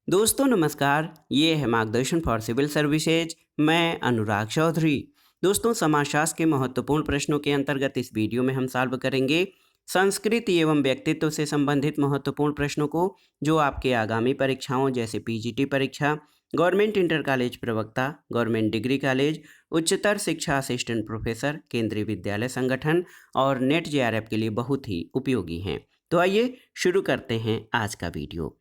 दोस्तों नमस्कार, ये है मार्गदर्शन फॉर सिविल सर्विसेज। मैं अनुराग चौधरी। दोस्तों समाजशास्त्र के महत्वपूर्ण प्रश्नों के अंतर्गत इस वीडियो में हम सॉल्व करेंगे संस्कृति एवं व्यक्तित्व से संबंधित महत्वपूर्ण प्रश्नों को, जो आपके आगामी परीक्षाओं जैसे पीजीटी परीक्षा, गवर्नमेंट इंटर कॉलेज प्रवक्ता, गवर्नमेंट डिग्री कॉलेज, उच्चतर शिक्षा असिस्टेंट प्रोफेसर, केंद्रीय विद्यालय संगठन और नेट जेआरएफ के लिए बहुत ही उपयोगी हैं। तो आइए शुरू करते हैं आज का वीडियो।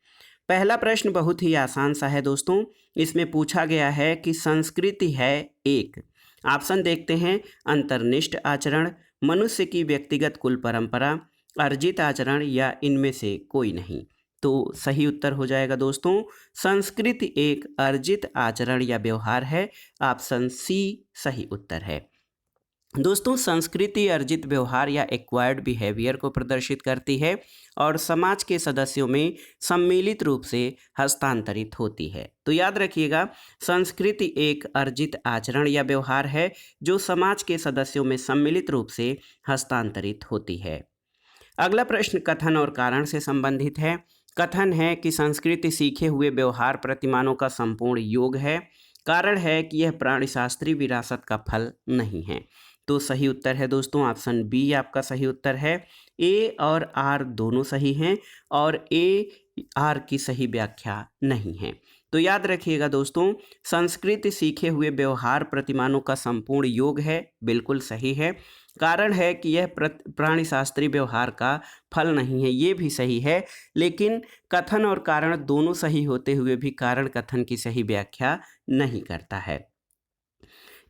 पहला प्रश्न बहुत ही आसान सा है दोस्तों। इसमें पूछा गया है कि संस्कृति है एक। ऑप्शन देखते हैं। अंतर्निष्ठ आचरण, मनुष्य की व्यक्तिगत कुल परंपरा, अर्जित आचरण या इनमें से कोई नहीं। तो सही उत्तर हो जाएगा दोस्तों, संस्कृति एक अर्जित आचरण या व्यवहार है। ऑप्शन सी सही उत्तर है। दोस्तों संस्कृति अर्जित व्यवहार या एक्वायर्ड बिहेवियर को प्रदर्शित करती है और समाज के सदस्यों में सम्मिलित रूप से हस्तांतरित होती है। तो याद रखिएगा, संस्कृति एक अर्जित आचरण या व्यवहार है जो समाज के सदस्यों में सम्मिलित रूप से हस्तांतरित होती है। अगला प्रश्न कथन और कारण से संबंधित है। कथन है कि संस्कृति सीखे हुए व्यवहार प्रतिमानों का संपूर्ण योग है। कारण है कि यह प्राणीशास्त्रीय विरासत का फल नहीं है। तो सही उत्तर है दोस्तों, ऑप्शन बी आपका सही उत्तर है। ए और आर दोनों सही हैं और ए आर की सही व्याख्या नहीं है। तो याद रखिएगा दोस्तों, संस्कृति सीखे हुए व्यवहार प्रतिमानों का संपूर्ण योग है, बिल्कुल सही है। कारण है कि यह प्राणीशास्त्रीय व्यवहार का फल नहीं है, ये भी सही है। लेकिन कथन और कारण दोनों सही होते हुए भी कारण कथन की सही व्याख्या नहीं करता है।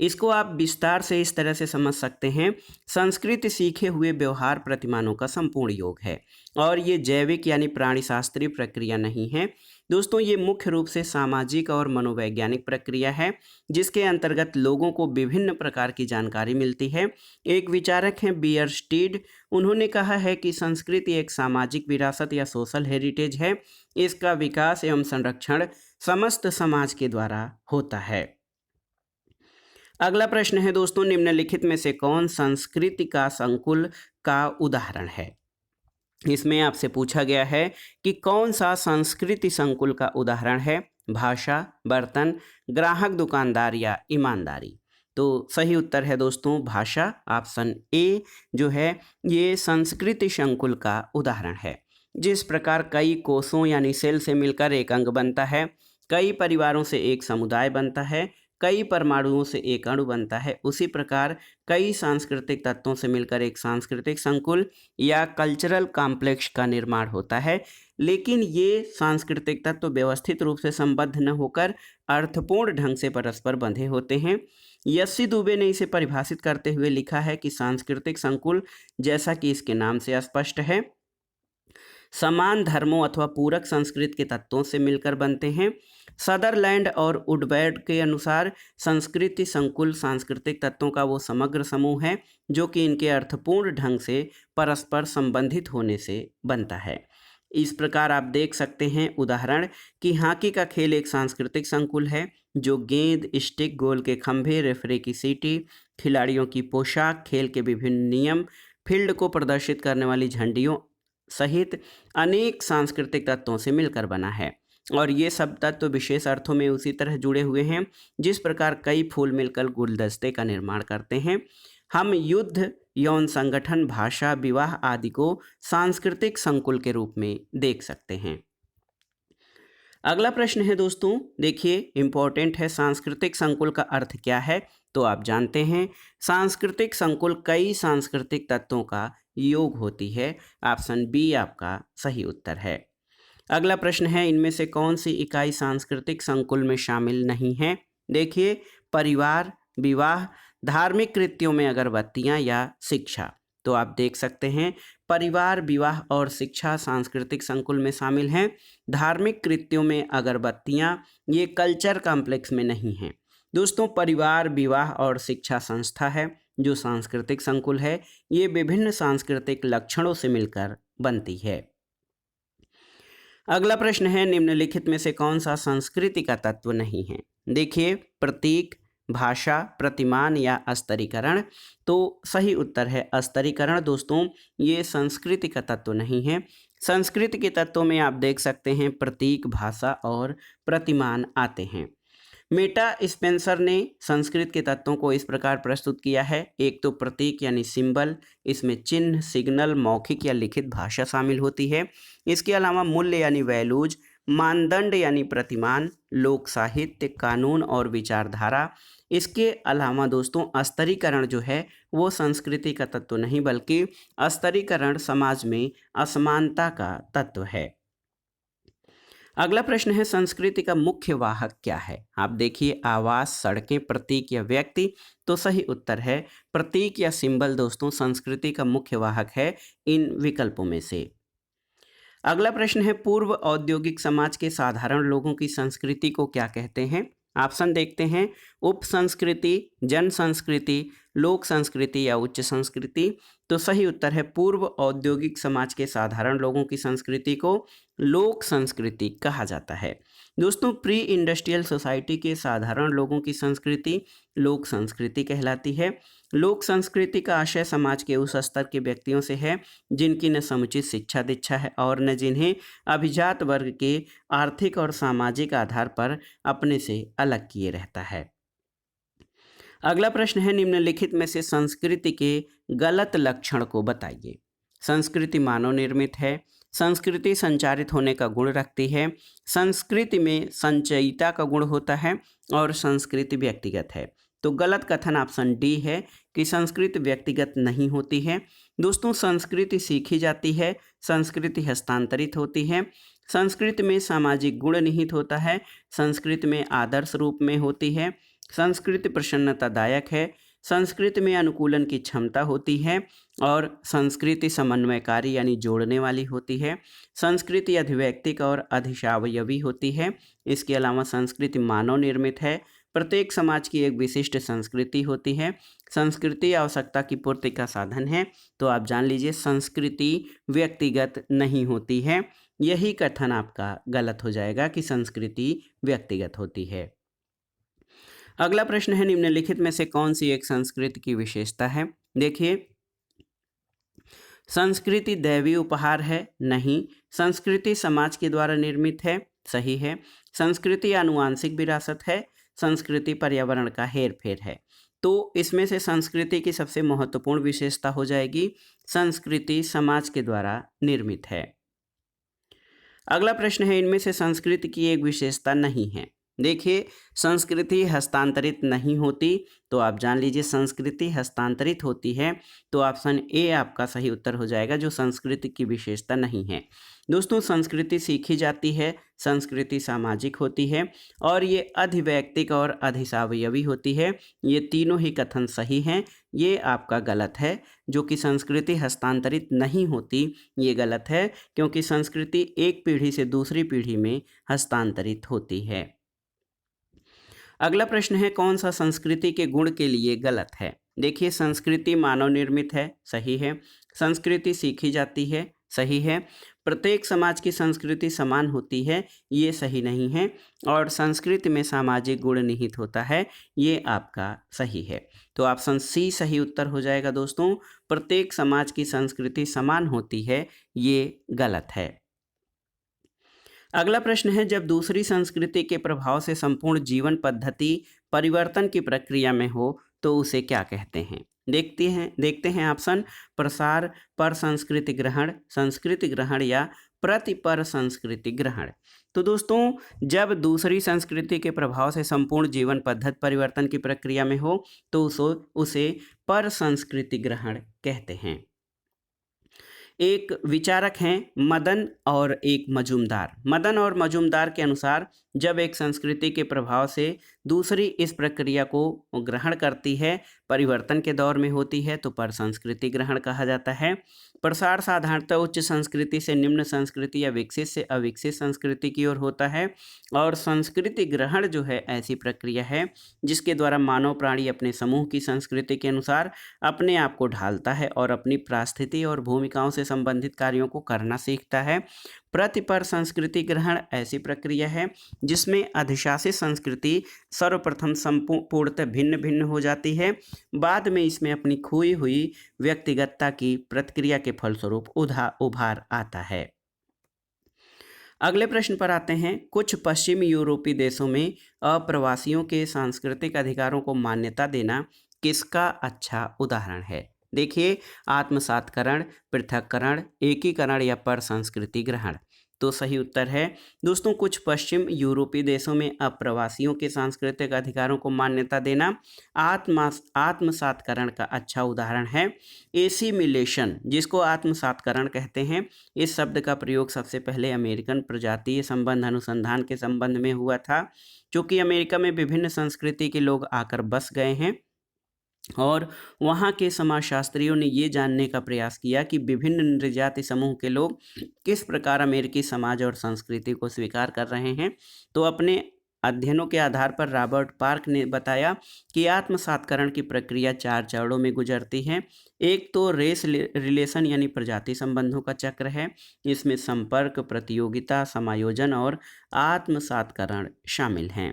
इसको आप विस्तार से इस तरह से समझ सकते हैं। संस्कृति सीखे हुए व्यवहार प्रतिमानों का संपूर्ण योग है और ये जैविक यानी प्राणीशास्त्रीय प्रक्रिया नहीं है दोस्तों। ये मुख्य रूप से सामाजिक और मनोवैज्ञानिक प्रक्रिया है जिसके अंतर्गत लोगों को विभिन्न प्रकार की जानकारी मिलती है। एक विचारक हैं बियरस्टीड, उन्होंने कहा है कि संस्कृति एक सामाजिक विरासत या सोशल हेरिटेज है। इसका विकास एवं संरक्षण समस्त समाज के द्वारा होता है। अगला प्रश्न है दोस्तों, निम्नलिखित में से कौन संस्कृति का संकुल का उदाहरण है। इसमें आपसे पूछा गया है कि कौन सा संस्कृति संकुल का उदाहरण है। भाषा, बर्तन, ग्राहक, दुकानदार या ईमानदारी। तो सही उत्तर है दोस्तों भाषा। ऑप्शन ए जो है ये संस्कृति संकुल का उदाहरण है। जिस प्रकार कई कोषों यानी सेल से मिलकर एक अंग बनता है, कई परिवारों से एक समुदाय बनता है, कई परमाणुओं से एक अणु बनता है, उसी प्रकार कई सांस्कृतिक तत्वों से मिलकर एक सांस्कृतिक संकुल या कल्चरल कॉम्प्लेक्स का निर्माण होता है। लेकिन ये सांस्कृतिक तत्व व्यवस्थित रूप से संबद्ध न होकर अर्थपूर्ण ढंग से परस्पर बंधे होते हैं। यस्सी दुबे ने इसे परिभाषित करते हुए लिखा है कि सांस्कृतिक संकुल, जैसा कि इसके नाम से स्पष्ट है, समान धर्मों अथवा पूरक संस्कृति के तत्वों से मिलकर बनते हैं। सदरलैंड और वुडवर्ड के अनुसार संस्कृति संकुल सांस्कृतिक तत्वों का वो समग्र समूह है जो कि इनके अर्थपूर्ण ढंग से परस्पर संबंधित होने से बनता है। इस प्रकार आप देख सकते हैं उदाहरण कि हॉकी का खेल एक सांस्कृतिक संकुल है जो गेंद, स्टिक, गोल के खंभे, रेफरी की सीटी, खिलाड़ियों की पोशाक, खेल के विभिन्न नियम, फील्ड को प्रदर्शित करने वाली झंडियों सहित अनेक सांस्कृतिक तत्वों से मिलकर बना है। और ये सब तत्व विशेष अर्थों में उसी तरह जुड़े हुए हैं जिस प्रकार कई फूल मिलकर गुलदस्ते का निर्माण करते हैं। हम युद्ध, यौन संगठन, भाषा, विवाह आदि को सांस्कृतिक संकुल के रूप में देख सकते हैं। अगला प्रश्न है दोस्तों, देखिए इंपॉर्टेंट है, सांस्कृतिक संकुल का अर्थ क्या है। तो आप जानते हैं सांस्कृतिक संकुल कई सांस्कृतिक तत्वों का योग होती है। ऑप्शन बी आपका सही उत्तर है। अगला प्रश्न है, इनमें से कौन सी इकाई सांस्कृतिक संकुल में शामिल नहीं है। देखिए परिवार, विवाह, धार्मिक कृत्यों में अगरबत्तियां या शिक्षा। तो आप देख सकते हैं परिवार, विवाह और शिक्षा सांस्कृतिक संकुल में शामिल हैं। धार्मिक कृत्यों में अगरबत्तियां ये कल्चर कॉम्प्लेक्स में नहीं हैं। दोस्तों परिवार, विवाह और शिक्षा संस्था है जो सांस्कृतिक संकुल है। ये विभिन्न सांस्कृतिक लक्षणों से मिलकर बनती है। अगला प्रश्न है, निम्नलिखित में से कौन सा संस्कृति का तत्व नहीं है। देखिए प्रतीक, भाषा, प्रतिमान या स्तरीकरण। तो सही उत्तर है स्तरीकरण दोस्तों, ये संस्कृति का तत्व नहीं है। संस्कृत के तत्वों में आप देख सकते हैं प्रतीक, भाषा और प्रतिमान आते हैं। मेटा स्पेंसर ने संस्कृत के तत्वों को इस प्रकार प्रस्तुत किया है। एक तो प्रतीक यानी सिंबल, इसमें चिन्ह, सिग्नल, मौखिक या लिखित भाषा शामिल होती है। इसके अलावा मूल्य यानी वैल्यूज, मानदंड यानी प्रतिमान, लोक साहित्य, कानून और विचारधारा। इसके अलावा दोस्तों स्तरीकरण जो है वो संस्कृति का तत्व नहीं बल्कि स्तरीकरण समाज में असमानता का तत्व है। अगला प्रश्न है संस्कृति का मुख्य वाहक क्या है। आप देखिए आवास, सड़कें, प्रतीक या व्यक्ति। तो सही उत्तर है प्रतीक या सिंबल दोस्तों संस्कृति का मुख्य वाहक है इन विकल्पों में से। अगला प्रश्न है पूर्व औद्योगिक समाज के साधारण लोगों की संस्कृति को क्या कहते हैं। ऑप्शन देखते हैं उप संस्कृति, जन संस्कृति, लोक संस्कृति या उच्च संस्कृति। तो सही उत्तर है पूर्व औद्योगिक समाज के साधारण लोगों की संस्कृति को लोक संस्कृति कहा जाता है। दोस्तों प्री इंडस्ट्रियल सोसाइटी के साधारण लोगों की संस्कृति लोक संस्कृति कहलाती है। लोक संस्कृति का आशय समाज के उस स्तर के व्यक्तियों से है जिनकी न समुचित शिक्षा दीक्षा है और न जिन्हें अभिजात वर्ग के आर्थिक और सामाजिक आधार पर अपने से अलग किए रहता है। अगला प्रश्न है निम्नलिखित में से संस्कृति के गलत लक्षण को बताइए। संस्कृति मानव निर्मित है, संस्कृति संचारित होने का गुण रखती है, संस्कृति में संचयिता का गुण होता है और संस्कृति व्यक्तिगत है। तो गलत कथन ऑप्शन डी है कि संस्कृति व्यक्तिगत नहीं होती है। दोस्तों संस्कृति सीखी जाती है, संस्कृति हस्तांतरित होती है, संस्कृति में सामाजिक गुण निहित होता है, संस्कृति में आदर्श रूप में होती है, संस्कृति प्रसन्नतादायक है, संस्कृति में अनुकूलन की क्षमता होती है और संस्कृति समन्वयकारी यानी जोड़ने वाली होती है, संस्कृति अधिवैक्तिक और अधिशावयवी होती है। इसके अलावा संस्कृति मानव निर्मित है, प्रत्येक समाज की एक विशिष्ट संस्कृति होती है, संस्कृति आवश्यकता की पूर्ति का साधन है। तो आप जान लीजिए संस्कृति व्यक्तिगत नहीं होती है। यही कथन आपका गलत हो जाएगा कि संस्कृति व्यक्तिगत होती है। अगला प्रश्न है निम्नलिखित में से कौन सी एक संस्कृति की विशेषता है। देखिए संस्कृति दैवीय उपहार है, नहीं। संस्कृति समाज के द्वारा निर्मित है, सही है। संस्कृति आनुवांशिक विरासत है, संस्कृति पर्यावरण का हेरफेर है। तो इसमें से संस्कृति की सबसे महत्वपूर्ण विशेषता हो जाएगी संस्कृति समाज के द्वारा निर्मित है। अगला प्रश्न है इनमें से संस्कृति की एक विशेषता नहीं है। देखिए संस्कृति हस्तांतरित नहीं होती, तो आप जान लीजिए संस्कृति हस्तांतरित होती है। तो ऑप्शन ए आपका सही उत्तर हो जाएगा जो संस्कृति की विशेषता नहीं है। दोस्तों संस्कृति सीखी जाती है, संस्कृति सामाजिक होती है और ये अधिवैयक्तिक और अधिशावयवी होती है। ये तीनों ही कथन सही हैं। ये आपका गलत है जो कि संस्कृति हस्तांतरित नहीं होती, ये गलत है क्योंकि संस्कृति एक पीढ़ी से दूसरी पीढ़ी में हस्तांतरित होती है। अगला प्रश्न है कौन सा संस्कृति के गुण के लिए गलत है। देखिए संस्कृति मानव निर्मित है, सही है। संस्कृति सीखी जाती है, सही है। प्रत्येक समाज की संस्कृति समान होती है, ये सही नहीं है। और संस्कृति में सामाजिक गुण निहित होता है, ये आपका सही है। तो ऑप्शन सी सही उत्तर हो जाएगा दोस्तों। प्रत्येक समाज की संस्कृति समान होती है, ये गलत है। अगला प्रश्न है जब दूसरी संस्कृति के प्रभाव से संपूर्ण जीवन पद्धति परिवर्तन की प्रक्रिया में हो तो उसे क्या कहते हैं। देखते हैं ऑप्शन प्रसार, पर संस्कृति ग्रहण, संस्कृति ग्रहण या प्रतिपर संस्कृति ग्रहण। तो दोस्तों जब दूसरी संस्कृति के प्रभाव से संपूर्ण जीवन पद्धति परिवर्तन की प्रक्रिया में हो तो उसे पर संस्कृति ग्रहण कहते हैं। एक विचारक हैं मदन और एक मजूमदार। मदन और मजूमदार के अनुसार जब एक संस्कृति के प्रभाव से दूसरी इस प्रक्रिया को ग्रहण करती है, परिवर्तन के दौर में होती है, तो पर संस्कृति ग्रहण कहा जाता है। प्रसार साधारणतः उच्च संस्कृति से निम्न संस्कृति या विकसित से अविकसित संस्कृति की ओर होता है। और संस्कृति ग्रहण जो है ऐसी प्रक्रिया है जिसके द्वारा मानव प्राणी अपने समूह की संस्कृति के अनुसार अपने आप को ढालता है और अपनी परिस्थिति और भूमिकाओं से संबंधित कार्यों को करना सीखता है। प्रतिपर संस्कृति ग्रहण ऐसी प्रक्रिया है जिसमें अधिशासित संस्कृति सर्वप्रथम संपूर्णतः भिन्न भिन्न हो जाती है, बाद में इसमें अपनी खोई हुई व्यक्तिगतता की प्रतिक्रिया के फलस्वरूप उभार आता है। अगले प्रश्न पर आते हैं। कुछ पश्चिमी यूरोपीय देशों में अप्रवासियों के सांस्कृतिक अधिकारों को मान्यता देना किसका अच्छा उदाहरण है? देखिए, आत्मसातकरण, पृथक्करण, एकीकरण या पर संस्कृति ग्रहण। तो सही उत्तर है दोस्तों, कुछ पश्चिम यूरोपीय देशों में अप्रवासियों के सांस्कृतिक अधिकारों को मान्यता देना आत्मसातकरण का अच्छा उदाहरण है। एसिमिलेशन, जिसको आत्मसातकरण कहते हैं, इस शब्द का प्रयोग सबसे पहले अमेरिकन प्रजातीय संबंध अनुसंधान के संबंध में हुआ था। चूंकि अमेरिका में विभिन्न संस्कृति के लोग आकर बस गए हैं और वहाँ के समाजशास्त्रियों ने ये जानने का प्रयास किया कि विभिन्न नृजाति समूह के लोग किस प्रकार अमेरिकी समाज और संस्कृति को स्वीकार कर रहे हैं। तो अपने अध्ययनों के आधार पर रॉबर्ट पार्क ने बताया कि आत्मसातकरण की प्रक्रिया 4 चरणों में गुजरती है। एक तो रेस रिलेशन यानी प्रजाति संबंधों का चक्र है। इसमें संपर्क, प्रतियोगिता, समायोजन और आत्मसातकरण शामिल हैं।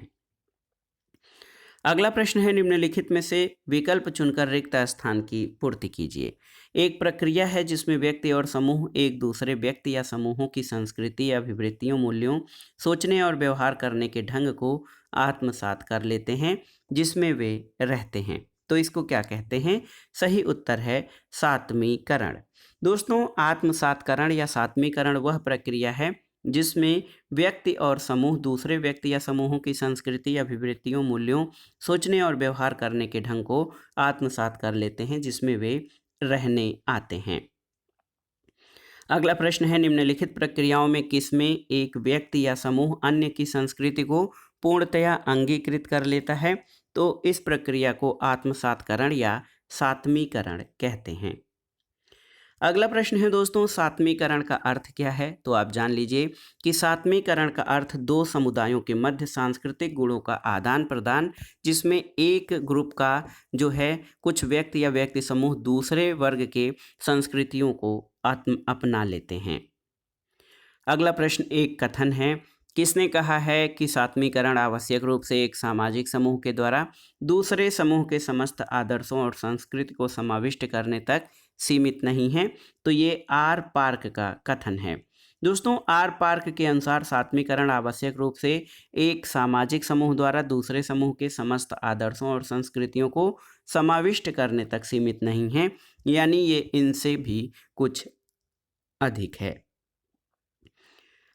अगला प्रश्न है, निम्नलिखित में से विकल्प चुनकर रिक्त स्थान की पूर्ति कीजिए। एक प्रक्रिया है जिसमें व्यक्ति और समूह एक दूसरे व्यक्ति या समूहों की संस्कृति, अभिवृत्तियों, मूल्यों, सोचने और व्यवहार करने के ढंग को आत्मसात कर लेते हैं जिसमें वे रहते हैं। तो इसको क्या कहते हैं? सही उत्तर है सात्मीकरण। दोस्तों, आत्मसातकरण या सात्मीकरण वह प्रक्रिया है जिसमें व्यक्ति और समूह दूसरे व्यक्ति या समूहों की संस्कृति, अभिवृत्तियों, मूल्यों, सोचने और व्यवहार करने के ढंग को आत्मसात कर लेते हैं जिसमें वे रहने आते हैं। अगला प्रश्न है, निम्नलिखित प्रक्रियाओं में किसमें एक व्यक्ति या समूह अन्य की संस्कृति को पूर्णतया अंगीकृत कर लेता है? तो इस प्रक्रिया को आत्मसातकरण या सात्मीकरण कहते हैं। अगला प्रश्न है दोस्तों, सात्मीकरण का अर्थ क्या है? तो आप जान लीजिए कि सात्मीकरण का अर्थ दो समुदायों के मध्य सांस्कृतिक गुणों का आदान प्रदान, जिसमें एक ग्रुप का जो है कुछ व्यक्ति या व्यक्ति समूह दूसरे वर्ग के संस्कृतियों को अपना लेते हैं। अगला प्रश्न एक कथन है। किसने कहा है कि सात्मीकरण आवश्यक रूप से एक सामाजिक समूह के द्वारा दूसरे समूह के समस्त आदर्शों और संस्कृति को समाविष्ट करने तक सीमित नहीं है? तो ये आर पार्क का कथन है। दोस्तों, आर पार्क के अनुसार सात्मीकरण आवश्यक रूप से एक सामाजिक समूह द्वारा दूसरे समूह के समस्त आदर्शों और संस्कृतियों को समाविष्ट करने तक सीमित नहीं है, यानी ये इनसे भी कुछ अधिक है।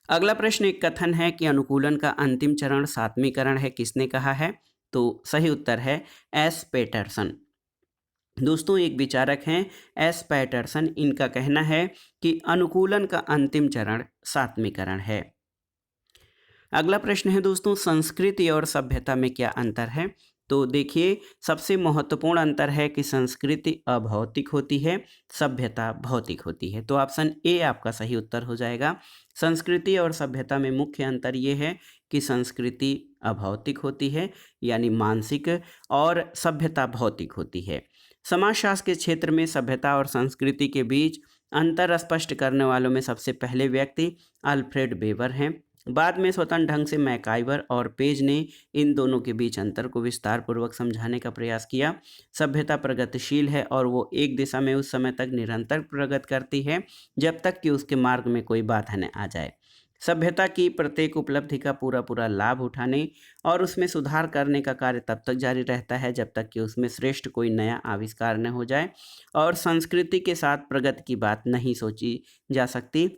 अगला प्रश्न एक कथन है कि अनुकूलन का अंतिम चरण सात्मीकरण है। किसने कहा है? तो सही उत्तर है एस पैटरसन। दोस्तों, एक विचारक हैं एस पैटरसन। इनका कहना है कि अनुकूलन का अंतिम चरण सात्मीकरण है। अगला प्रश्न है दोस्तों, संस्कृति और सभ्यता में क्या अंतर है? तो देखिए, सबसे महत्वपूर्ण अंतर है कि संस्कृति अभौतिक होती है, सभ्यता भौतिक होती है। तो ऑप्शन ए आपका सही उत्तर हो जाएगा। संस्कृति और सभ्यता में मुख्य अंतर ये है कि संस्कृति अभौतिक होती है यानी मानसिक, और सभ्यता भौतिक होती है। समाजशास्त्र के क्षेत्र में सभ्यता और संस्कृति के बीच अंतर स्पष्ट करने वालों में सबसे पहले व्यक्ति अल्फ्रेड वेबर हैं। बाद में स्वतंत्र ढंग से मैकाइवर और पेज ने इन दोनों के बीच अंतर को विस्तार पूर्वक समझाने का प्रयास किया। सभ्यता प्रगतिशील है और वो एक दिशा में उस समय तक निरंतर प्रगति करती है जब तक कि उसके मार्ग में कोई बाधा न आ जाए। सभ्यता की प्रत्येक उपलब्धि का पूरा लाभ उठाने और उसमें सुधार करने का कार्य तब तक जारी रहता है जब तक कि उसमें श्रेष्ठ कोई नया आविष्कार न हो जाए। और संस्कृति के साथ प्रगति की बात नहीं सोची जा सकती।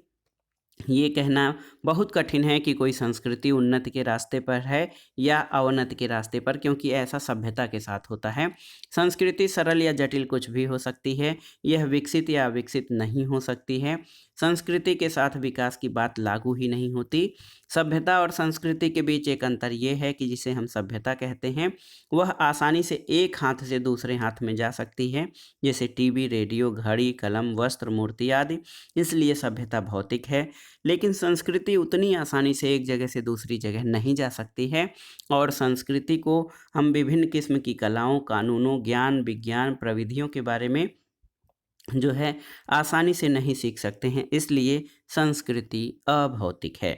ये कहना बहुत कठिन है कि कोई संस्कृति उन्नति के रास्ते पर है या अवनति के रास्ते पर, क्योंकि ऐसा सभ्यता के साथ होता है। संस्कृति सरल या जटिल कुछ भी हो सकती है, यह विकसित या अविकसित नहीं हो सकती है। संस्कृति के साथ विकास की बात लागू ही नहीं होती। सभ्यता और संस्कृति के बीच एक अंतर यह है कि जिसे हम सभ्यता कहते हैं वह आसानी से एक हाथ से दूसरे हाथ में जा सकती है, जैसे टीवी, रेडियो, घड़ी, कलम, वस्त्र, मूर्ति आदि। इसलिए सभ्यता भौतिक है। लेकिन संस्कृति उतनी आसानी से एक जगह से दूसरी जगह नहीं जा सकती है, और संस्कृति को हम विभिन्न किस्म की कलाओं, कानूनों, ज्ञान, विज्ञान, प्रविधियों के बारे में जो है आसानी से नहीं सीख सकते हैं। इसलिए संस्कृति अभौतिक है।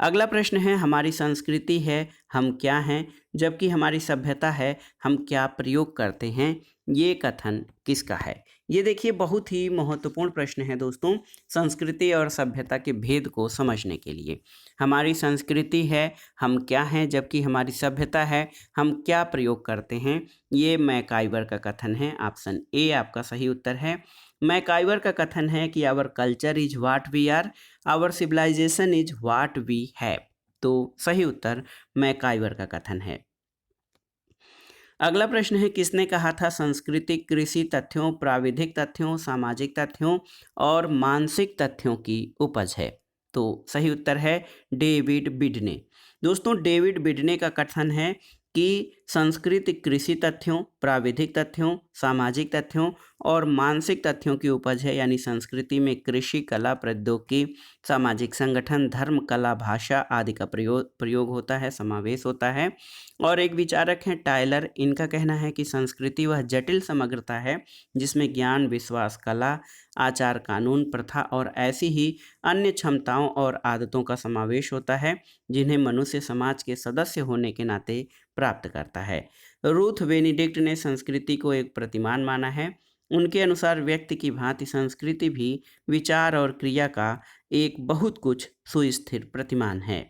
अगला प्रश्न है, हमारी संस्कृति है हम क्या हैं, जबकि हमारी सभ्यता है हम क्या प्रयोग करते हैं। ये कथन किसका है? ये देखिए बहुत ही महत्वपूर्ण प्रश्न है दोस्तों, संस्कृति और सभ्यता के भेद को समझने के लिए। हमारी संस्कृति है, हम क्या हैं, जबकि हमारी सभ्यता है, हम क्या प्रयोग करते हैं। ये मैकाइवर का कथन है। ऑप्शन ए आपका सही उत्तर है। मैकाइवर का कथन है कि our culture is what we are, our civilization is what we have. तो सही उत्तर मैकाइवर का कथन है। अगला प्रश्न है, किसने कहा था सांस्कृतिक कृषि तथ्यों, प्राविधिक तथ्यों, सामाजिक तथ्यों और मानसिक तथ्यों की उपज है। तो सही उत्तर है डेविड बिडने। दोस्तों डेविड बिडने का कथन है कि संस्कृति कृषि तथ्यों, प्राविधिक तथ्यों, सामाजिक तथ्यों और मानसिक तथ्यों की उपज है। यानी संस्कृति में कृषि, कला, प्रौद्योगिकी, सामाजिक संगठन, धर्म, कला, भाषा आदि का प्रयोग होता है, समावेश होता है। और एक विचारक हैं टायलर, इनका कहना है कि संस्कृति वह जटिल समग्रता है जिसमें ज्ञान, विश्वास, कला, आचार, कानून, प्रथा और ऐसी ही अन्य क्षमताओं और आदतों का समावेश होता है जिन्हें मनुष्य समाज के सदस्य होने के नाते प्राप्त करता है। रूथ बेनेडिक्ट ने संस्कृति को एक प्रतिमान माना है। उनके अनुसार व्यक्ति की भांति संस्कृति भी विचार और क्रिया का एक बहुत कुछ सुस्थिर प्रतिमान है।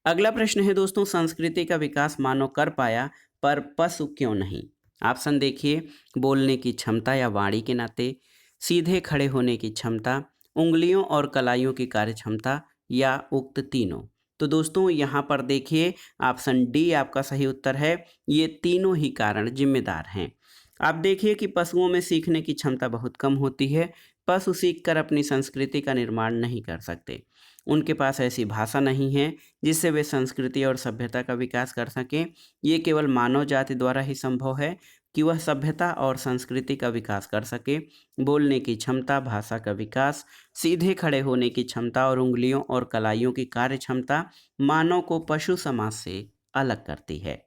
अगला प्रश्न है दोस्तों, संस्कृति का विकास मानव कर पाया पर पशु क्यों नहीं। ऑप्शन देखिए, बोलने की क्षमता या वाणी के नाते, सीधे खड़े होने की क्षमता, उंगलियों और कलाइयों की कार्य क्षमता या उक्त तीनों। तो दोस्तों यहाँ पर देखिए ऑप्शन डी आपका सही उत्तर है। ये तीनों ही कारण जिम्मेदार हैं। आप देखिए कि पशुओं में सीखने की क्षमता बहुत कम होती है। पशु सीखकर अपनी संस्कृति का निर्माण नहीं कर सकते। उनके पास ऐसी भाषा नहीं है जिससे वे संस्कृति और सभ्यता का विकास कर सकें। ये केवल मानव जाति द्वारा ही संभव है कि वह सभ्यता और संस्कृति का विकास कर सके। बोलने की क्षमता, भाषा का विकास, सीधे खड़े होने की क्षमता और उंगलियों और कलाइयों की कार्य क्षमता मानव को पशु समाज से अलग करती है।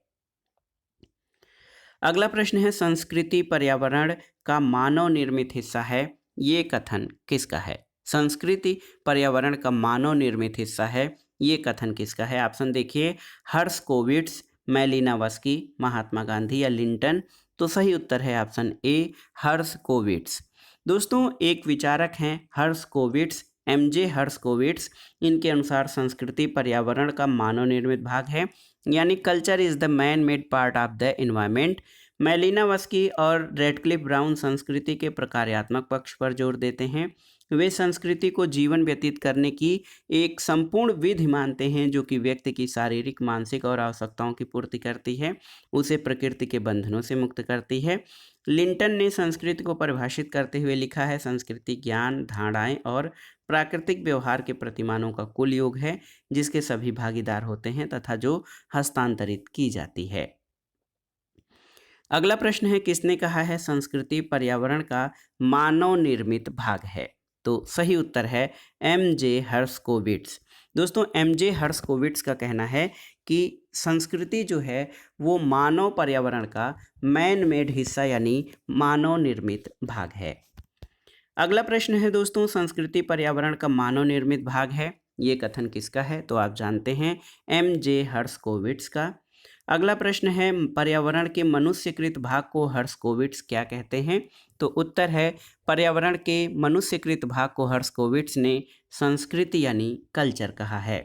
अगला प्रश्न है, संस्कृति पर्यावरण का मानव निर्मित हिस्सा है। ये कथन किसका है। संस्कृति पर्यावरण का मानव निर्मित हिस्सा है, ये कथन किसका है। ऑप्शन देखिए, हर्शकोविट्स, मेलिनावस्की, महात्मा गांधी या लिंटन। तो सही उत्तर है ऑप्शन ए, हर्शकोविट्स। दोस्तों एक विचारक हैं हर्शकोविट्स, एमजे हर्शकोविट्स। इनके अनुसार संस्कृति पर्यावरण का मानव निर्मित भाग है, यानी culture is the man made part of the environment. Malinowski और रेडक्लिफ ब्राउन संस्कृति के प्रकार्यात्मक पक्ष पर जोर देते हैं। वे संस्कृति को जीवन व्यतीत करने की एक संपूर्ण विधि मानते हैं जो कि व्यक्ति की शारीरिक, मानसिक और आवश्यकताओं की पूर्ति करती है, उसे प्रकृति के बंधनों से मुक्त करती है। लिंटन ने संस्कृति को परिभाषित करते हुए लिखा है, संस्कृति ज्ञान, धारणाएं और प्राकृतिक व्यवहार के प्रतिमानों का कुल योग है जिसके सभी भागीदार होते हैं तथा जो हस्तांतरित की जाती है। अगला प्रश्न है, किसने कहा है संस्कृति पर्यावरण का मानव निर्मित भाग है। तो सही उत्तर है एमजे हर्शकोविट्स। दोस्तों एमजे हर्शकोविट्स का कहना है कि संस्कृति जो है वो मानव पर्यावरण का मैन मेड हिस्सा यानी मानव निर्मित भाग है। अगला प्रश्न है दोस्तों, संस्कृति पर्यावरण का मानव निर्मित भाग है, ये कथन किसका है। तो आप जानते हैं एमजे हर्शकोविट्स का। अगला प्रश्न है, पर्यावरण के मनुष्यकृत भाग को हर्शकोविट्स क्या कहते हैं। तो उत्तर है पर्यावरण के मनुष्यकृत भाग को हर्शकोविट्स ने संस्कृति यानी कल्चर कहा है।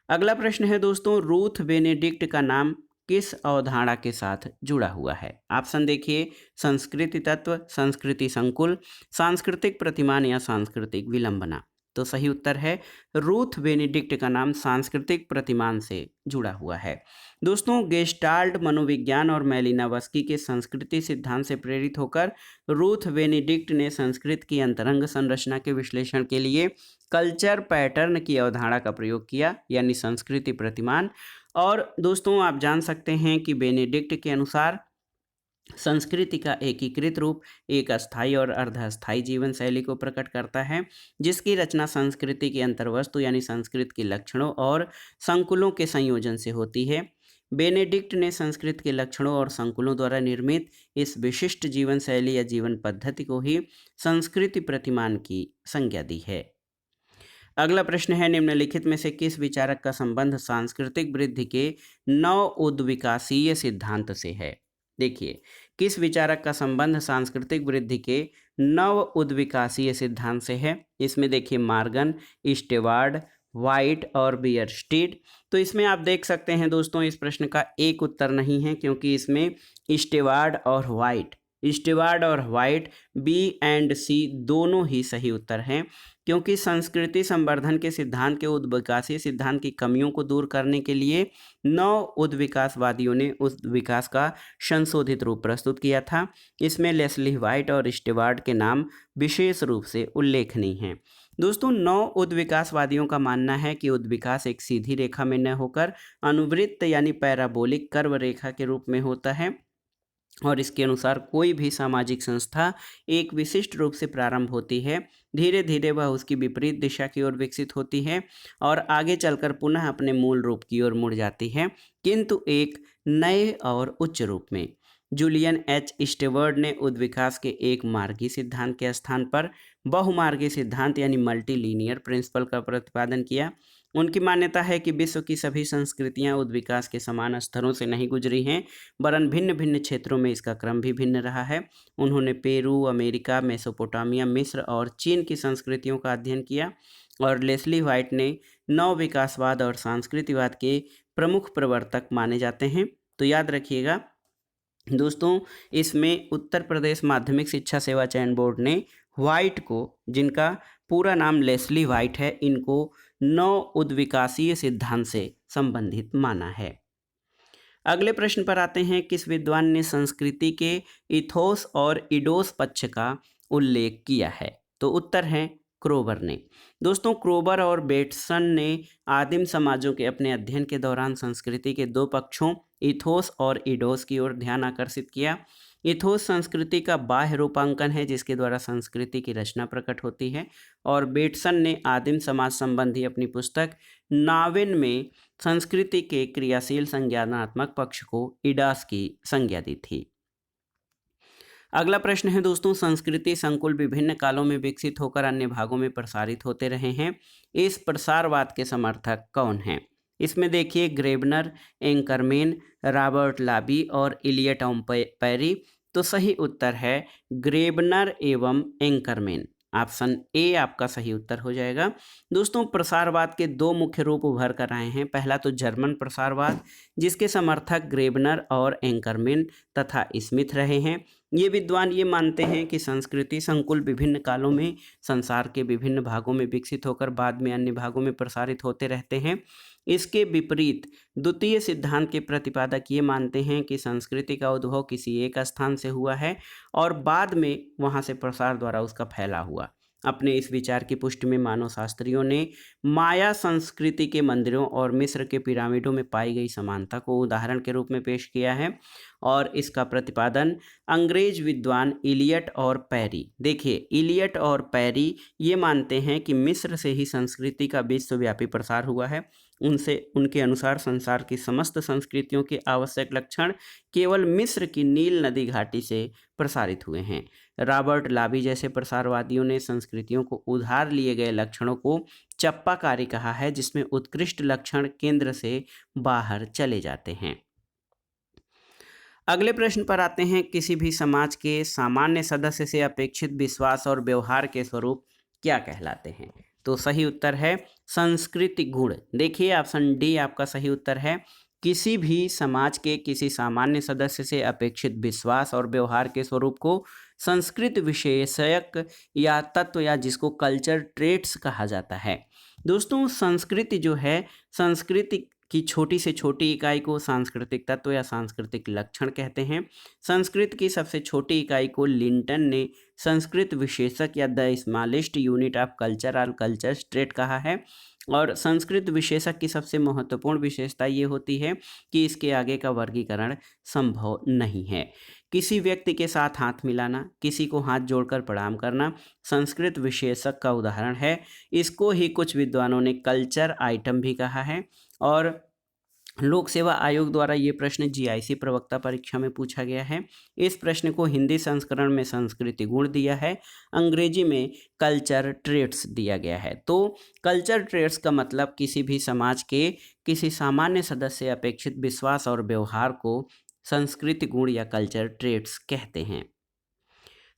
अगला प्रश्न है दोस्तों, रूथ बेनेडिक्ट का नाम किस अवधारणा के साथ जुड़ा हुआ है। ऑप्शन देखिए, संस्कृति तत्व, संस्कृति संकुल, सांस्कृतिक प्रतिमान या सांस्कृतिक विलंबना। तो सही उत्तर है रूथ बेनेडिक्ट का नाम सांस्कृतिक प्रतिमान से जुड़ा हुआ है। दोस्तों गेस्टाल्ट मनोविज्ञान और मेलिनावस्की के संस्कृति सिद्धांत से प्रेरित होकर रूथ बेनेडिक्ट ने संस्कृत की अंतरंग संरचना के विश्लेषण के लिए कल्चर पैटर्न की अवधारणा का प्रयोग किया, यानी संस्कृति प्रतिमान। और दोस्तों आप जान सकते हैं कि बेनेडिक्ट के अनुसार संस्कृति का एकीकृत रूप एक अस्थायी और अर्धअस्थायी जीवन शैली को प्रकट करता है जिसकी रचना संस्कृति की अंतर्वस्तु यानी संस्कृत के लक्षणों और संकुलों के संयोजन से होती है। बेनेडिक्ट ने संस्कृत के लक्षणों और संकुलों द्वारा निर्मित इस विशिष्ट जीवन शैली या जीवन पद्धति को ही संस्कृति प्रतिमान की संज्ञा दी है। अगला प्रश्न है, निम्नलिखित में से किस विचारक का संबंध सांस्कृतिक वृद्धि के नव उद्विकासीय सिद्धांत से है। देखिए किस विचारक का संबंध सांस्कृतिक वृद्धि के नव उद्विकासीय सिद्धांत से है? इसमें देखिए मार्गन, स्टेवार्ड, वाइट और बियरस्टीड। तो इसमें आप देख सकते हैं दोस्तों, इस प्रश्न का एक उत्तर नहीं है, क्योंकि इसमें स्टेवार्ड और वाइट बी एंड सी दोनों ही सही उत्तर हैं, क्योंकि संस्कृति संवर्धन के सिद्धांत के उद्विकासीय सिद्धांत की कमियों को दूर करने के लिए नव उद्विकासवादियों ने उस विकास का संशोधित रूप प्रस्तुत किया था। इसमें लेस्ली व्हाइट और स्टेवार्ड के नाम विशेष रूप से उल्लेखनीय हैं। दोस्तों, नौ उद्विकासवादियों का मानना है कि उद्विकास एक सीधी रेखा में न होकर अनुवृत्त यानी पैराबोलिक कर्व रेखा के रूप में होता है, और इसके अनुसार कोई भी सामाजिक संस्था एक विशिष्ट रूप से प्रारंभ होती है, धीरे धीरे वह उसकी विपरीत दिशा की ओर विकसित होती है और आगे चलकर पुनः अपने मूल रूप की ओर मुड़ जाती है, किंतु एक नए और उच्च रूप में। जूलियन एच स्टेवर्ड ने उद्विकास के एक मार्गी सिद्धांत के स्थान पर बहुमार्गी सिद्धांत यानी मल्टीलीनियर प्रिंसिपल का प्रतिपादन किया। उनकी मान्यता है कि विश्व की सभी संस्कृतियां उद्विकास के समान स्तरों से नहीं गुजरी हैं, वरन भिन्न भिन्न क्षेत्रों में इसका क्रम भी भिन्न रहा है। उन्होंने पेरू, अमेरिका, मेसोपोटामिया, मिस्र और चीन की संस्कृतियों का अध्ययन किया। और लेस्ली व्हाइट ने नव विकासवाद और सांस्कृतिकवाद के प्रमुख प्रवर्तक माने जाते हैं। तो याद रखिएगा दोस्तों, इसमें उत्तर प्रदेश माध्यमिक शिक्षा सेवा चयन बोर्ड ने व्हाइट को, जिनका पूरा नाम लेस्ली व्हाइट है, इनको नौ उद्विकासीय सिद्धांत से संबंधित माना है। अगले प्रश्न पर आते हैं, किस विद्वान ने संस्कृति के इथोस और इडोस पक्ष का उल्लेख किया है? तो उत्तर है क्रोबर ने। दोस्तों, क्रोबर और बेटसन ने आदिम समाजों के अपने अध्ययन के दौरान संस्कृति के दो पक्षों इथोस और इडोस की ओर ध्यान आकर्षित किया। इथोस संस्कृति का बाह्य रूपांकन है, जिसके द्वारा संस्कृति की रचना प्रकट होती है, और बेटसन ने आदिम समाज संबंधी अपनी पुस्तक नाविन में संस्कृति के क्रियाशील संज्ञानात्मक पक्ष को इडास की संज्ञा दी थी। अगला प्रश्न है दोस्तों, संस्कृति संकुल विभिन्न कालों में विकसित होकर अन्य भागों में प्रसारित होते रहे हैं। इस प्रसारवाद के समर्थक कौन हैं? इसमें देखिए ग्रेबनर, एंकरमेन, रॉबर्ट लाबी और इलियट पेरी। तो सही उत्तर है ग्रेबनर एवं एंकरमेन। ऑप्शन ए आपका सही उत्तर हो जाएगा। दोस्तों, प्रसारवाद के दो मुख्य रूप उभर कर आए हैं। पहला तो जर्मन प्रसारवाद, जिसके समर्थक ग्रेबनर और एंकरमेन तथा स्मिथ रहे हैं। ये विद्वान ये मानते हैं कि संस्कृति संकुल विभिन्न कालों में संसार के विभिन्न भागों में विकसित होकर बाद में अन्य भागों में प्रसारित होते रहते हैं। इसके विपरीत द्वितीय सिद्धांत के प्रतिपादक ये मानते हैं कि संस्कृति का उद्भव किसी एक स्थान से हुआ है और बाद में वहाँ से प्रसार द्वारा उसका फैला हुआ। अपने इस विचार की पुष्टि में मानव शास्त्रियों ने माया संस्कृति के मंदिरों और मिस्र के पिरामिडों में पाई गई समानता को उदाहरण के रूप में पेश किया है, और इसका प्रतिपादन अंग्रेज विद्वान इलियट और पेरी, देखिए इलियट और पेरी ये मानते हैं कि मिस्र से ही संस्कृति का विश्वव्यापी प्रसार हुआ है। उनके अनुसार संसार की समस्त संस्कृतियों के आवश्यक लक्षण केवल मिस्र की नील नदी घाटी से प्रसारित हुए हैं। रॉबर्ट लाबी जैसे प्रसारवादियों ने संस्कृतियों को उधार लिए गए लक्षणों को चप्पाकारी कहा है, जिसमें उत्कृष्ट लक्षण केंद्र से बाहर चले जाते हैं। अगले प्रश्न पर आते हैं, किसी भी समाज के सामान्य सदस्य से अपेक्षित विश्वास और व्यवहार के स्वरूप क्या कहलाते हैं? तो सही उत्तर है संस्कृति गुण। देखिए ऑप्शन डी आपका सही उत्तर है। किसी भी समाज के किसी सामान्य सदस्य से अपेक्षित विश्वास और व्यवहार के स्वरूप को संस्कृत विशेषक या तत्व या जिसको कल्चर ट्रेट्स कहा जाता है। दोस्तों, संस्कृति जो है, संस्कृति की छोटी से छोटी इकाई को सांस्कृतिक तत्व या सांस्कृतिक लक्षण कहते हैं। संस्कृत की सबसे छोटी इकाई को लिंटन ने संस्कृत विशेषक या the smallest unit of culture trait कहा है। और संस्कृत विशेषक की सबसे महत्वपूर्ण विशेषता ये होती है कि इसके आगे का वर्गीकरण संभव नहीं है। किसी व्यक्ति के साथ हाथ मिलाना, किसी को हाथ जोड़कर प्रणाम करना संस्कृत विशेषक का उदाहरण है। इसको ही कुछ विद्वानों ने कल्चर आइटम भी कहा है। और लोक सेवा आयोग द्वारा ये प्रश्न जीआईसी प्रवक्ता परीक्षा में पूछा गया है। इस प्रश्न को हिंदी संस्करण में संस्कृति गुण दिया है, अंग्रेजी में कल्चर ट्रेट्स दिया गया है। तो कल्चर ट्रेट्स का मतलब किसी भी समाज के किसी सामान्य सदस्य से अपेक्षित विश्वास और व्यवहार को संस्कृति गुण या कल्चर ट्रेट्स कहते हैं।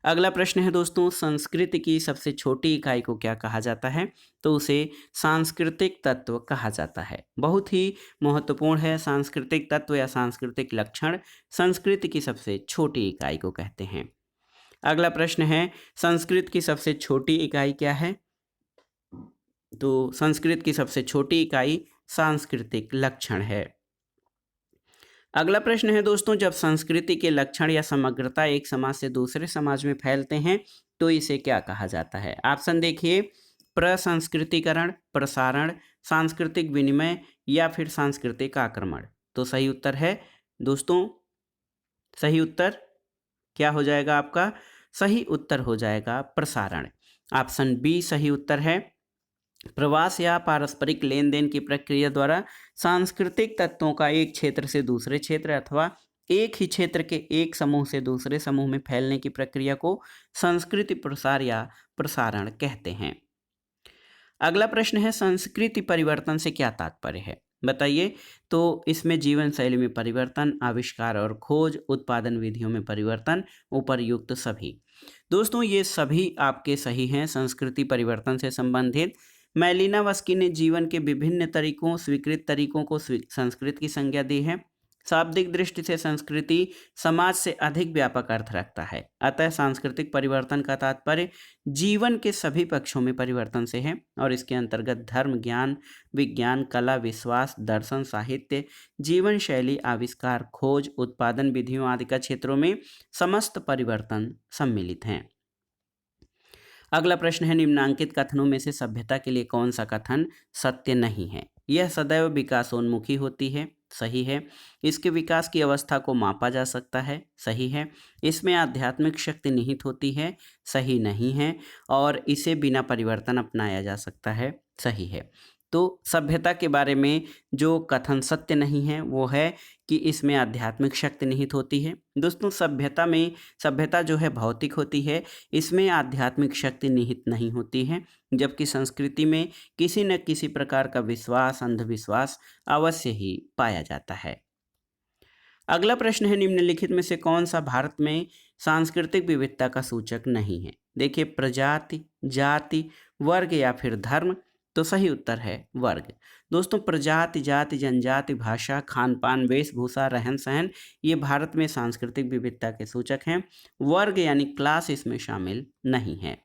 अगला प्रश्न है दोस्तों, संस्कृति की सबसे छोटी इकाई को क्या कहा जाता है? तो उसे सांस्कृतिक तत्व कहा जाता है। बहुत ही महत्वपूर्ण है, सांस्कृतिक तत्व या सांस्कृतिक लक्षण संस्कृति की सबसे छोटी इकाई को कहते हैं। अगला प्रश्न है, संस्कृत की सबसे छोटी इकाई क्या है? तो संस्कृत की सबसे छोटी इकाई सांस्कृतिक लक्षण है। अगला प्रश्न है दोस्तों, जब संस्कृति के लक्षण या समग्रता एक समाज से दूसरे समाज में फैलते हैं तो इसे क्या कहा जाता है? ऑप्शन देखिए, प्रसंस्कृतिकरण, प्रसारण, सांस्कृतिक विनिमय या फिर सांस्कृतिक आक्रमण। तो सही उत्तर है दोस्तों, सही उत्तर क्या हो जाएगा आपका? सही उत्तर हो जाएगा प्रसारण। ऑप्शन बी सही उत्तर है। प्रवास या पारस्परिक लेन देन की प्रक्रिया द्वारा सांस्कृतिक तत्वों का एक क्षेत्र से दूसरे क्षेत्र अथवा एक ही क्षेत्र के एक समूह से दूसरे समूह में फैलने की प्रक्रिया को संस्कृति प्रसार या प्रसारण कहते हैं। अगला प्रश्न है, संस्कृति परिवर्तन से क्या तात्पर्य है? बताइए। तो इसमें जीवन शैली में परिवर्तन, आविष्कार और खोज, उत्पादन विधियों में परिवर्तन, उपर्युक्त सभी। दोस्तों ये सभी आपके सही हैं। संस्कृति परिवर्तन से संबंधित मैलिनोवस्की ने जीवन के विभिन्न तरीकों, स्वीकृत तरीकों को संस्कृत की संज्ञा दी है। शाब्दिक दृष्टि से संस्कृति समाज से अधिक व्यापक अर्थ रखता है, अतः सांस्कृतिक परिवर्तन का तात्पर्य जीवन के सभी पक्षों में परिवर्तन से है और इसके अंतर्गत धर्म, ज्ञान, विज्ञान, कला, विश्वास, दर्शन, साहित्य, जीवन शैली, आविष्कार, खोज, उत्पादन विधियों आदि का क्षेत्रों में समस्त परिवर्तन सम्मिलित हैं। अगला प्रश्न है, निम्नांकित कथनों में से सभ्यता के लिए कौन सा कथन सत्य नहीं है? यह सदैव विकासोन्मुखी होती है, सही है। इसके विकास की अवस्था को मापा जा सकता है, सही है। इसमें आध्यात्मिक शक्ति निहित होती है, सही नहीं है। और इसे बिना परिवर्तन अपनाया जा सकता है, सही है। तो सभ्यता के बारे में जो कथन सत्य नहीं है वो है कि इसमें आध्यात्मिक शक्ति निहित होती है। दोस्तों सभ्यता जो है भौतिक होती है, इसमें आध्यात्मिक शक्ति निहित नहीं होती है, जबकि संस्कृति में किसी न किसी प्रकार का विश्वास, अंधविश्वास अवश्य ही पाया जाता है। अगला प्रश्न है, निम्नलिखित में से कौन सा भारत में सांस्कृतिक विविधता का सूचक नहीं है? देखिए, प्रजाति, जाति, वर्ग या फिर धर्म। तो सही उत्तर है वर्ग। दोस्तों प्रजाति, जाति, जनजाति, भाषा, खान पान, वेशभूषा, रहन सहन ये भारत में सांस्कृतिक विविधता के सूचक हैं। वर्ग यानी क्लास इसमें शामिल नहीं है।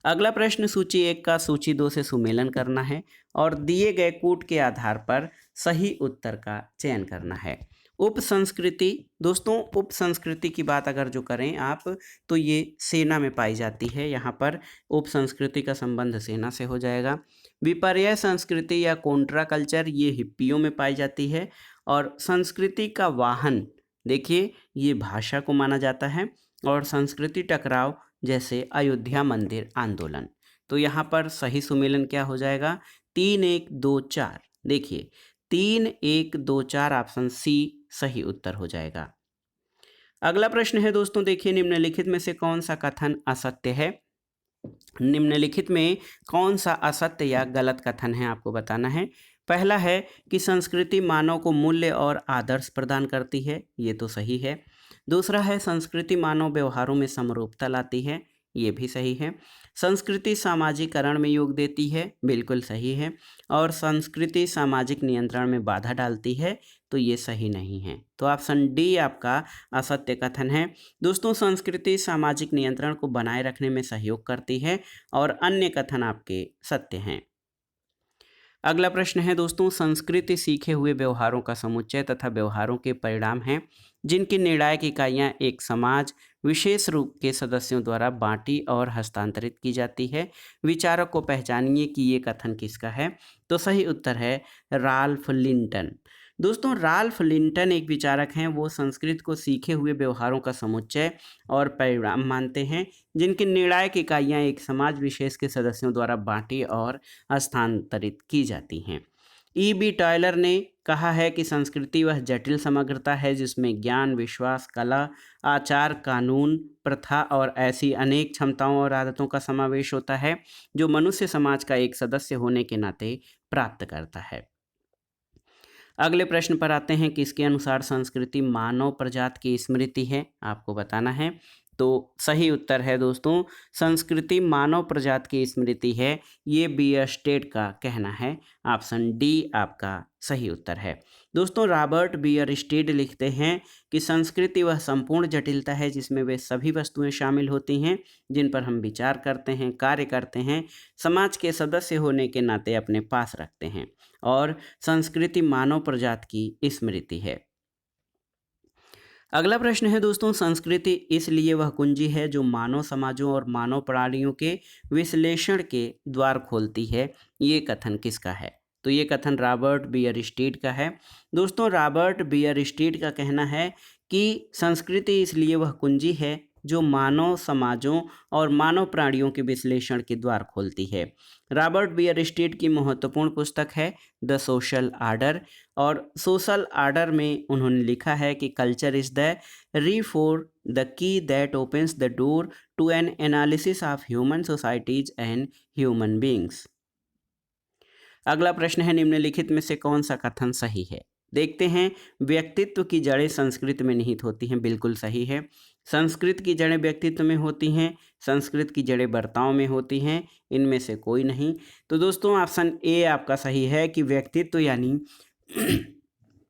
अगला प्रश्न, सूची 1 का सूची 2 से सुमेलन करना है और दिए गए कूट के आधार पर सही उत्तर का चयन करना है। उप संस्कृति, दोस्तों उप संस्कृति की बात अगर जो करें आप तो ये सेना में पाई जाती है। यहाँ पर उप संस्कृति का संबंध सेना से हो जाएगा। विपर्य संस्कृति या कॉन्ट्रा कल्चर ये हिप्पियों में पाई जाती है। और संस्कृति का वाहन, देखिए ये भाषा को माना जाता है। और संस्कृति टकराव जैसे अयोध्या मंदिर आंदोलन। तो यहाँ पर सही सुमेलन क्या हो जाएगा? 3 1 2 4। देखिए 3 1 2 4 ऑप्शन सी सही उत्तर हो जाएगा। अगला प्रश्न है दोस्तों, देखिए निम्नलिखित में से कौन सा कथन असत्य है? निम्नलिखित में कौन सा असत्य या गलत कथन है आपको बताना है। पहला है कि संस्कृति मानव को मूल्य और आदर्श प्रदान करती है, ये तो सही है। दूसरा है संस्कृति मानव व्यवहारों में समरूपता लाती है, ये भी सही है। संस्कृति सामाजिकरण में योग देती है, बिल्कुल सही है। और संस्कृति सामाजिक नियंत्रण में बाधा डालती है, तो ये सही नहीं है। तो ऑप्शन डी आपका असत्य कथन है। दोस्तों संस्कृति सामाजिक नियंत्रण को बनाए रखने में सहयोग करती है और अन्य कथन आपके सत्य हैं। अगला प्रश्न है दोस्तों, संस्कृति सीखे हुए व्यवहारों का समुच्चय तथा व्यवहारों के परिणाम हैं जिनकी निर्णायक इकाइयां एक समाज विशेष रूप के सदस्यों द्वारा बांटी और हस्तांतरित की जाती है। विचारक को पहचानिए कि ये कथन किसका है। तो सही उत्तर है राल्फ लिंटन। दोस्तों राल्फ लिंटन एक विचारक हैं, वो संस्कृत को सीखे हुए व्यवहारों का समुच्चय और परिणाम मानते हैं जिनकी निर्णायक इकाइयां एक समाज विशेष के सदस्यों द्वारा बांटी और हस्तांतरित की जाती हैं। E.B. टॉयलर ने कहा है कि संस्कृति वह जटिल समग्रता है जिसमें ज्ञान, विश्वास, कला, आचार, कानून, प्रथा और ऐसी अनेक क्षमताओं और आदतों का समावेश होता है जो मनुष्य समाज का एक सदस्य होने के नाते प्राप्त करता है। अगले प्रश्न पर आते हैं कि इसके अनुसार संस्कृति मानव प्रजाति की स्मृति है, आपको बताना है। तो सही उत्तर है दोस्तों, संस्कृति मानव प्रजाति की स्मृति है, ये बियरस्टेड का कहना है। ऑप्शन डी आपका सही उत्तर है। दोस्तों रॉबर्ट बियरस्टेड लिखते हैं कि संस्कृति वह संपूर्ण जटिलता है जिसमें वे सभी वस्तुएं शामिल होती हैं जिन पर हम विचार करते हैं, कार्य करते हैं, समाज के सदस्य होने के नाते अपने पास रखते हैं, और संस्कृति मानव प्रजाति की स्मृति है। अगला प्रश्न है दोस्तों, संस्कृति इसलिए वह कुंजी है जो मानव समाजों और मानव प्राणियों के विश्लेषण के द्वार खोलती है, ये कथन किसका है? तो ये कथन रॉबर्ट बियरस्टेड का है। दोस्तों रॉबर्ट बियरस्टेड का कहना है कि संस्कृति इसलिए वह कुंजी है जो मानव समाजों और मानव प्राणियों के विश्लेषण के द्वार खोलती है। रॉबर्ट बियरस्टेड की महत्वपूर्ण पुस्तक है द सोशल आर्डर, और सोशल आर्डर में उन्होंने लिखा है कि culture is the refer the key that opens the door to an analysis of human societies and human beings. अगला प्रश्न है, निम्नलिखित में से कौन सा कथन सही है? देखते हैं, व्यक्तित्व की जड़ें संस्कृति में निहित होती हैं, बिल्कुल सही है। संस्कृत की जड़ें व्यक्तित्व में होती हैं, संस्कृत की जड़ें बर्ताव में होती हैं, इनमें से कोई नहीं। तो दोस्तों ऑप्शन ए आपका सही है कि व्यक्तित्व यानी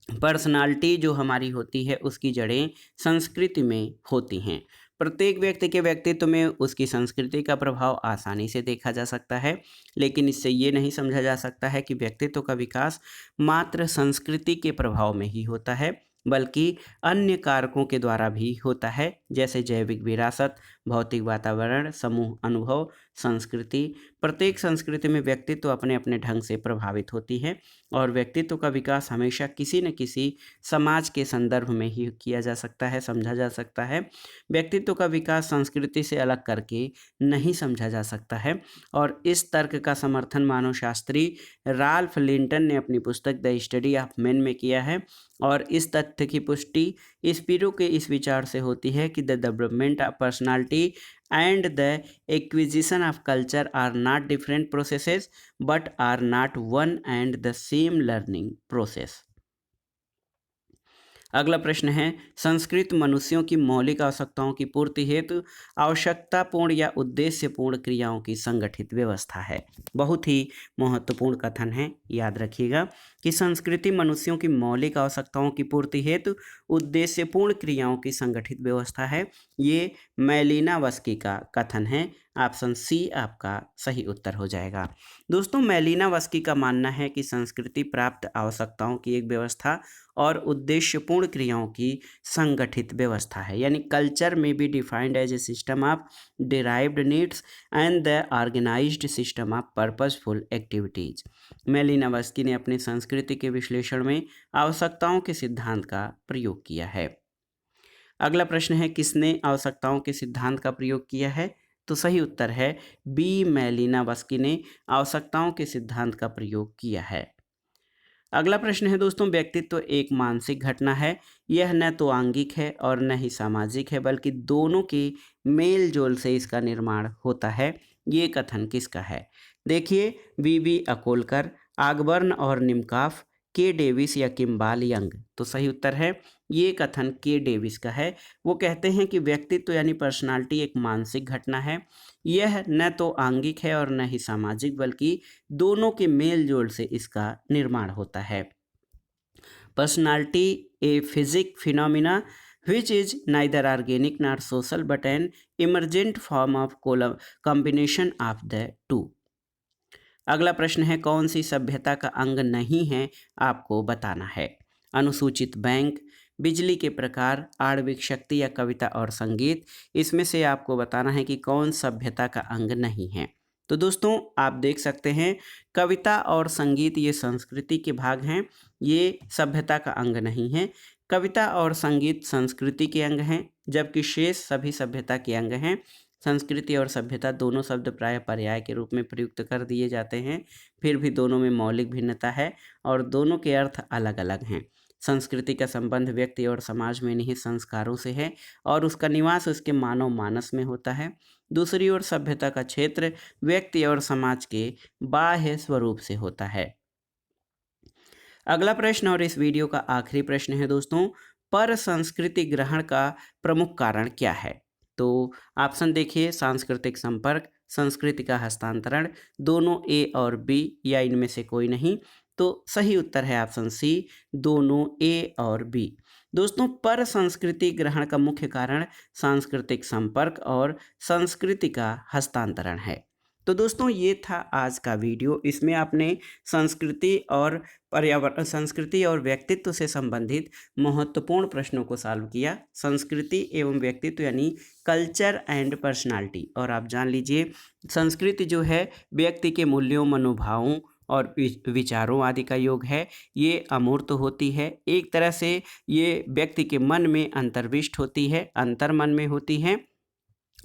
पर्सनालिटी जो हमारी होती है उसकी जड़ें संस्कृति में होती हैं। प्रत्येक व्यक्ति के व्यक्तित्व में उसकी संस्कृति का प्रभाव आसानी से देखा जा सकता है, लेकिन इससे ये नहीं समझा जा सकता है कि व्यक्तित्व का विकास मात्र संस्कृति के प्रभाव में ही होता है, बल्कि अन्य कारकों के द्वारा भी होता है, जैसे जैविक विरासत, भौतिक वातावरण, समूह अनुभव, संस्कृति। प्रत्येक संस्कृति में व्यक्तित्व अपने अपने ढंग से प्रभावित होती है, और व्यक्तित्व का विकास हमेशा किसी न किसी समाज के संदर्भ में ही किया जा सकता है, समझा जा सकता है। व्यक्तित्व का विकास संस्कृति से अलग करके नहीं समझा जा सकता है, और इस तर्क का समर्थन मानव शास्त्री राल्फ लिंटन ने अपनी पुस्तक द स्टडी ऑफ मेन में किया है, और इस तथ्य की पुष्टि स्पिरो के इस विचार से होती है कि the development of personality and the acquisition of culture are not different processes but are not one and the same learning process. अगला प्रश्न है, संस्कृत मनुष्यों की मौलिक आवश्यकताओं की पूर्ति हेतु आवश्यकतापूर्ण या उद्देश्यपूर्ण क्रियाओं की संगठित व्यवस्था है। बहुत ही महत्वपूर्ण कथन है, याद रखिएगा कि संस्कृति मनुष्यों की मौलिक आवश्यकताओं की पूर्ति हेतु उद्देश्यपूर्ण क्रियाओं की संगठित व्यवस्था है। ये मैलिनोवस्की का कथन है। ऑप्शन सी आपका सही उत्तर हो जाएगा। दोस्तों मैलिनोवस्की का मानना है कि संस्कृति प्राप्त आवश्यकताओं की एक व्यवस्था और उद्देश्यपूर्ण क्रियाओं की संगठित व्यवस्था है, यानी culture may be defined as a system of derived needs and the organized system of purposeful activities. Malinowski ने अपनी संस्कृति के विश्लेषण में आवश्यकताओं के सिद्धांत का प्रयोग किया है। अगला प्रश्न है, किसने आवश्यकताओं के सिद्धांत का प्रयोग किया है? तो सही उत्तर है बी, मैलिनोवस्की ने आवश्यकताओं के सिद्धांत का प्रयोग किया है। अगला प्रश्न है दोस्तों, व्यक्तित्व एक मानसिक घटना है, यह न तो आंगिक है और न ही सामाजिक है, बल्कि दोनों के मेल जोल से इसका निर्माण होता है, ये कथन किसका है? देखिए, वी अकोलकर, आगबर्न और निमकॉफ, के डेविस या किम्बाल यंग। तो सही उत्तर है ये कथन के डेविस का है। वो कहते हैं कि व्यक्तित्व यानी पर्सनालिटी एक मानसिक घटना है, यह न तो आंगिक है और न ही सामाजिक, बल्कि दोनों के मेल जोल से इसका निर्माण होता है। Personality a physic phenomena which is neither organic nor social but an emergent form of combination of the two। अगला प्रश्न है, कौन सी सभ्यता का अंग नहीं है, आपको बताना है। अनुसूचित बैंक, बिजली के प्रकार, आणविक शक्ति या कविता और संगीत, इसमें से आपको बताना है कि कौन सभ्यता का अंग नहीं है। तो दोस्तों आप देख सकते हैं, कविता और संगीत ये संस्कृति के भाग हैं, ये सभ्यता का अंग नहीं है। कविता और संगीत संस्कृति के अंग हैं, जबकि शेष सभी सभ्यता के अंग हैं। संस्कृति और सभ्यता दोनों शब्द प्रायः पर्याय के रूप में प्रयुक्त कर दिए जाते हैं, फिर भी दोनों में मौलिक भिन्नता है और दोनों के अर्थ अलग अलग हैं। संस्कृति का संबंध व्यक्ति और समाज में निहित संस्कारों से है और उसका निवास उसके मानव मानस में होता है। दूसरी ओर सभ्यता का क्षेत्र व्यक्ति और समाज के बाह्य स्वरूप से होता है। अगला प्रश्न और इस वीडियो का आखिरी प्रश्न है दोस्तों, पर संस्कृति ग्रहण का प्रमुख कारण क्या है? तो ऑप्शन देखिए, सांस्कृतिक संपर्क, संस्कृति का हस्तांतरण, दोनों ए और बी या इनमें से कोई नहीं। तो सही उत्तर है ऑप्शन सी, दोनों ए और बी। दोस्तों, पर संस्कृति ग्रहण का मुख्य कारण सांस्कृतिक संपर्क और संस्कृति का हस्तांतरण है। तो दोस्तों, ये था आज का वीडियो। इसमें आपने संस्कृति और व्यक्तित्व से संबंधित महत्वपूर्ण प्रश्नों को सॉल्व किया। संस्कृति एवं व्यक्तित्व यानी कल्चर एंड पर्सनालिटी। और आप जान लीजिए, संस्कृति जो है व्यक्ति के मूल्यों, मनोभावों और विचारों आदि का योग है। ये अमूर्त होती है, एक तरह से ये व्यक्ति के मन में अंतर्विष्ट होती है, अंतर्मन में होती है।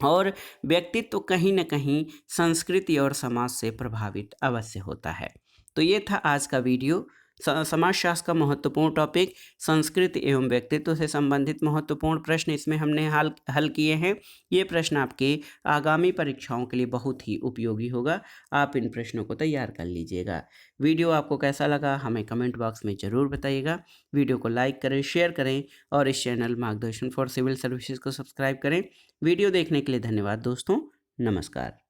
और व्यक्तित्व कहीं न कहीं संस्कृति और समाज से प्रभावित अवश्य होता है। तो ये था आज का वीडियो। समाजशास्त्र का महत्वपूर्ण टॉपिक, संस्कृति एवं व्यक्तित्व से संबंधित महत्वपूर्ण प्रश्न इसमें हमने हल किए हैं। ये प्रश्न आपके आगामी परीक्षाओं के लिए बहुत ही उपयोगी होगा। आप इन प्रश्नों को तैयार कर लीजिएगा। वीडियो आपको कैसा लगा हमें कमेंट बॉक्स में ज़रूर बताइएगा। वीडियो को लाइक करें, शेयर करें और इस चैनल मार्गदर्शन फॉर सिविल सर्विसेज को सब्सक्राइब करें। वीडियो देखने के लिए धन्यवाद दोस्तों। नमस्कार।